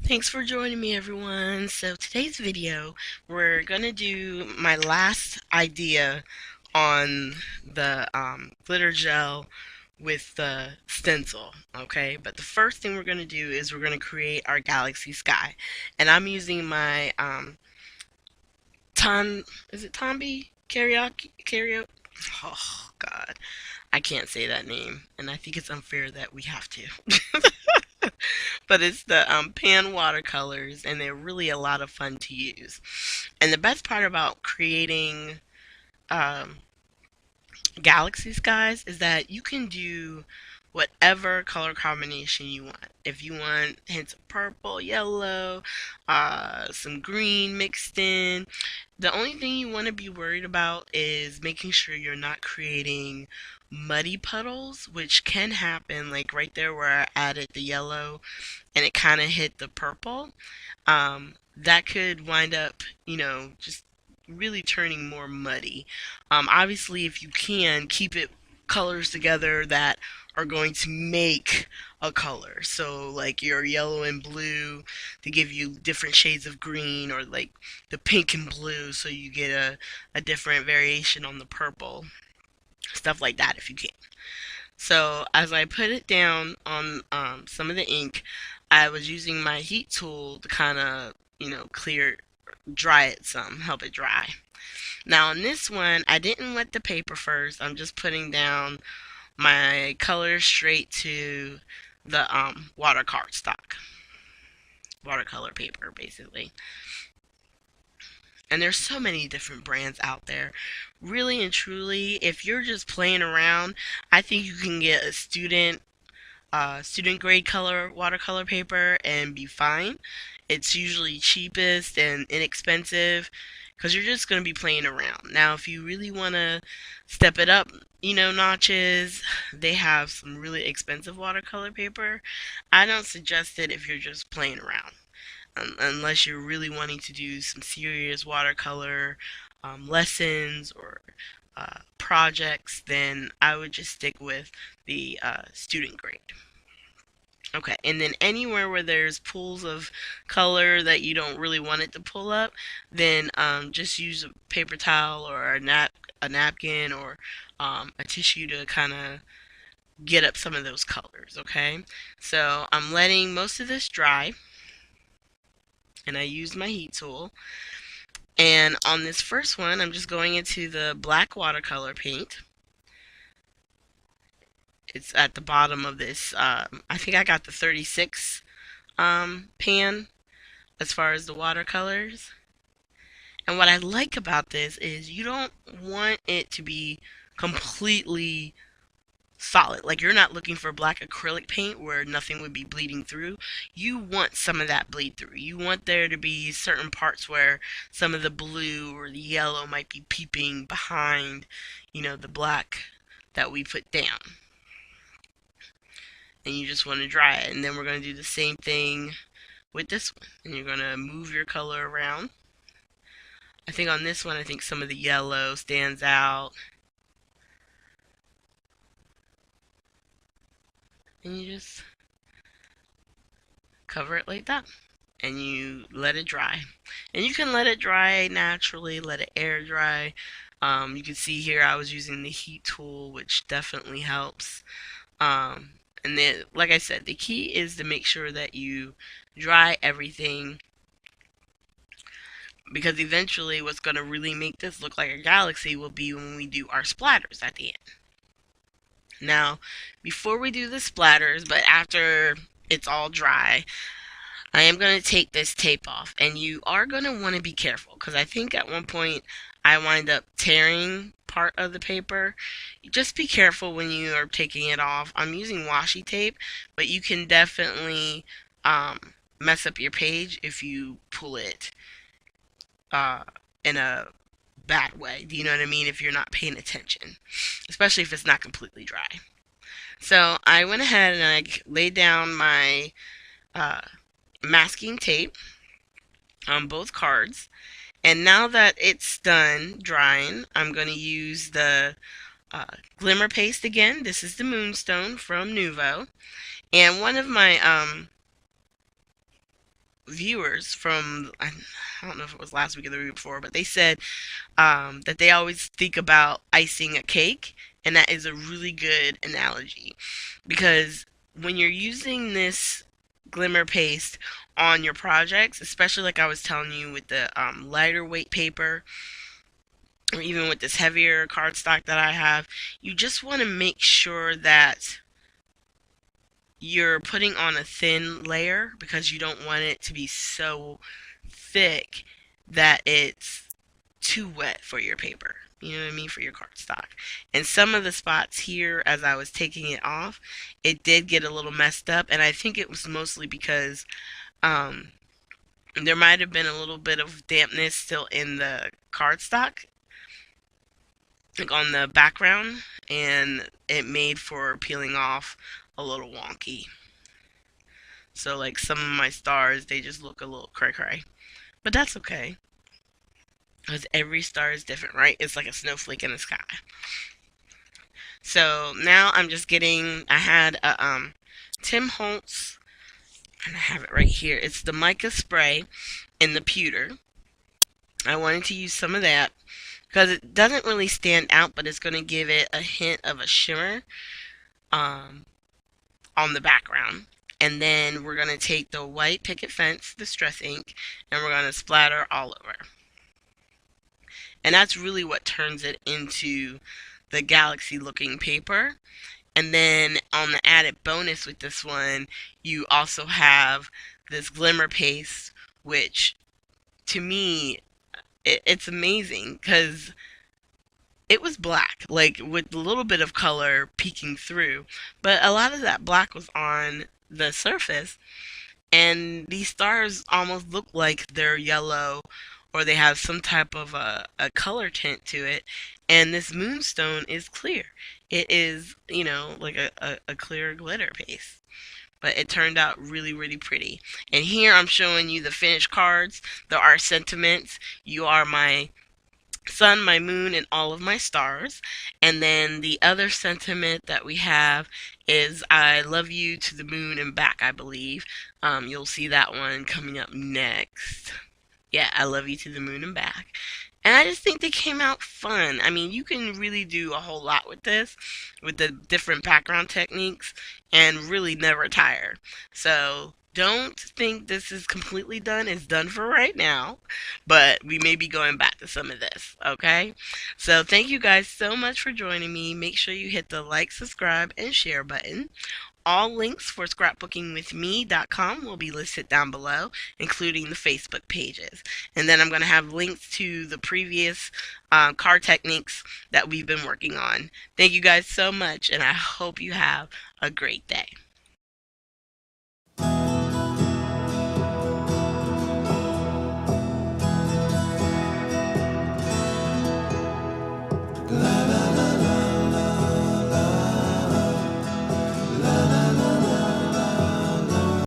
Thanks for joining me, everyone. So today's video, we're gonna do my last idea on the glitter gel with the stencil, okay? But the first thing we're gonna do is we're gonna create our galaxy sky, and I'm using my is it Tombi karaoke? Oh God, I can't say that name, and I think it's unfair that we have to. But it's the pan watercolors, and they're really a lot of fun to use. And the best part about creating um, galaxy skies is that you can do whatever color combination you want. If you want hints of purple, yellow, some green mixed in, the only thing you want to be worried about is making sure you're not creating muddy puddles, which can happen, like right there where I added the yellow and it kind of hit the purple. That could wind up, just really turning more muddy. Obviously, if you can, keep it colors together that are going to make a color. So, like your yellow and blue to give you different shades of green, or like the pink and blue so you get a different variation on the purple. Stuff like that if you can. So, as I put it down on some of the ink, I was using my heat tool to kind of, dry it some, help it dry. Now on this one, I didn't wet the paper first. I'm just putting down my colors straight to the water cardstock, watercolor paper, basically. And there's so many different brands out there. Really and truly, if you're just playing around, I think you can get a student grade color watercolor paper and be fine. It's usually cheapest and inexpensive because you're just going to be playing around. Now, if you really want to step it up, notches, they have some really expensive watercolor paper. I don't suggest it if you're just playing around, unless you're really wanting to do some serious watercolor lessons or projects, then I would just stick with the student grade. Okay, and then anywhere where there's pools of color that you don't really want it to pull up, then just use a paper towel or a napkin or a tissue to kind of get up some of those colors, okay? So I'm letting most of this dry, and I use my heat tool. And on this first one, I'm just going into the black watercolor paint. It's at the bottom of this. I think I got the 36 pan as far as the watercolors. And what I like about this is you don't want it to be completely solid. Like, you're not looking for black acrylic paint where nothing would be bleeding through. You want some of that bleed through. You want there to be certain parts where some of the blue or the yellow might be peeping behind, the black that we put down. And you just want to dry it. And then we're going to do the same thing with this one. And you're going to move your color around. I think on this one, I think some of the yellow stands out. And you just cover it like that. And you let it dry. And you can let it dry naturally, let it air dry. You can see here I was using the heat tool, which definitely helps. And then, like I said, the key is to make sure that you dry everything, because eventually what's going to really make this look like a galaxy will be when we do our splatters at the end. Now, before we do the splatters, but after it's all dry, I am going to take this tape off, and you are going to want to be careful, because I think at one point I wind up tearing part of the paper. Just be careful when you are taking it off. I'm using washi tape, but you can definitely mess up your page if you pull it in a bad way. Do you know what I mean? If you're not paying attention, especially if it's not completely dry. So I went ahead and I laid down my masking tape on both cards. And now that it's done drying, I'm going to use the glimmer paste again. This is the Moonstone from Nuvo. And one of my viewers from, I don't know if it was last week or the week before, but they said that they always think about icing a cake, and that is a really good analogy because when you're using this glimmer paste on your projects, especially like I was telling you with the lighter weight paper, or even with this heavier cardstock that I have, you just want to make sure that you're putting on a thin layer because you don't want it to be so thick that it's too wet for your paper. You know what I mean? For your cardstock. And some of the spots here, as I was taking it off, it did get a little messed up. And I think it was mostly because um, there might have been a little bit of dampness still in the cardstock, like on the background. And it made for peeling off a little wonky. So like some of my stars, they just look a little cray cray. But that's okay. Because every star is different, right? It's like a snowflake in the sky. So now I'm just getting, I had a Tim Holtz, and I have it right here. It's the mica spray in the pewter. I wanted to use some of that because it doesn't really stand out, but it's going to give it a hint of a shimmer um, on the background. And then we're going to take the white picket fence, the stress ink, and we're going to splatter all over. And that's really what turns it into the galaxy looking paper. And then on the added bonus with this one, you also have this glimmer paste, which to me, it's amazing because it was black, like with a little bit of color peeking through. But a lot of that black was on the surface, and these stars almost look like they're yellow or they have some type of a color tint to it. And this moonstone is clear. It is, like a clear glitter paste. But it turned out really, really pretty. And here I'm showing you the finished cards. There are sentiments. You are my sun, my moon, and all of my stars. And then the other sentiment that we have is I love you to the moon and back, I believe. You'll see that one coming up next. Yeah, I love you to the moon and back. And I just think they came out fun. I mean, you can really do a whole lot with this, with the different background techniques, and really never tire. So don't think this is completely done. It's done for right now, but we may be going back to some of this, okay? So thank you guys so much for joining me. Make sure you hit the like, subscribe, and share button. All links for scrapbookingwithme.com will be listed down below, including the Facebook pages. And then I'm going to have links to the previous card techniques that we've been working on. Thank you guys so much, and I hope you have a great day.